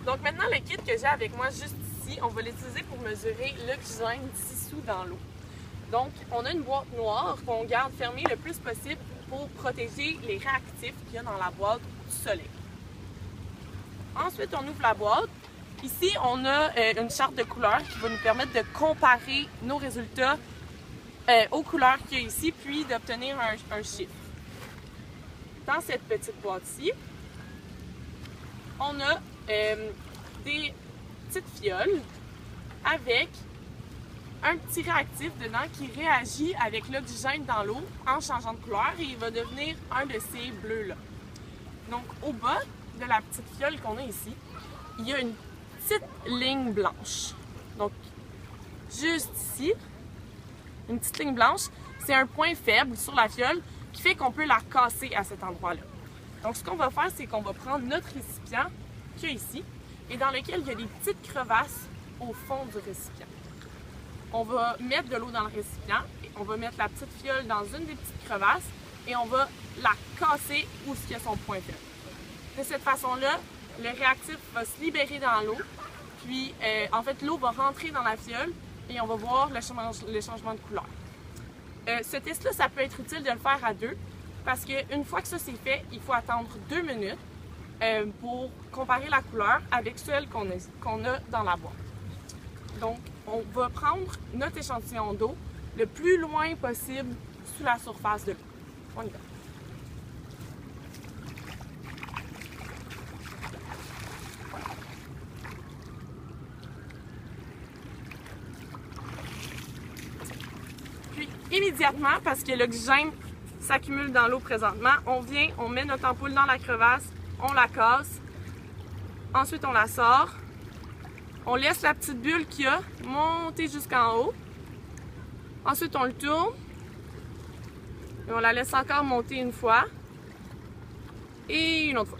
Donc maintenant, le kit que j'ai avec moi juste ici, on va l'utiliser pour mesurer l'oxygène dissous dans l'eau. Donc, on a une boîte noire qu'on garde fermée le plus possible pour protéger les réactifs qu'il y a dans la boîte du soleil. Ensuite, on ouvre la boîte. Ici, on a une charte de couleurs qui va nous permettre de comparer nos résultats aux couleurs qu'il y a ici, puis d'obtenir un chiffre. Dans cette petite boîte-ci, on a des petites fioles avec un petit réactif dedans qui réagit avec l'oxygène dans l'eau en changeant de couleur et il va devenir un de ces bleus-là. Donc, au bas de la petite fiole qu'on a ici, il y a une petite ligne blanche. Donc, juste ici, une petite ligne blanche, c'est un point faible sur la fiole qui fait qu'on peut la casser à cet endroit-là. Donc, ce qu'on va faire, c'est qu'on va prendre notre récipient qu'il y a ici et dans lequel il y a des petites crevasses au fond du récipient. On va mettre de l'eau dans le récipient, et on va mettre la petite fiole dans une des petites crevasses et on va la casser où il y a son point faible. De cette façon-là, le réactif va se libérer dans l'eau, puis en fait l'eau va rentrer dans la fiole et on va voir le changement de couleur. Ce test-là, ça peut être utile de le faire à deux parce qu'une fois que ça c'est fait, il faut attendre 2 minutes pour comparer la couleur avec celle qu'on a dans la boîte. Donc, on va prendre notre échantillon d'eau le plus loin possible sous la surface de l'eau. On y va. Puis, immédiatement, parce que l'oxygène s'accumule dans l'eau présentement, on vient, on met notre ampoule dans la crevasse, on la casse, ensuite on la sort. On laisse la petite bulle qu'il y a monter jusqu'en haut. Ensuite, on le tourne. Et on la laisse encore monter une fois. Et une autre fois.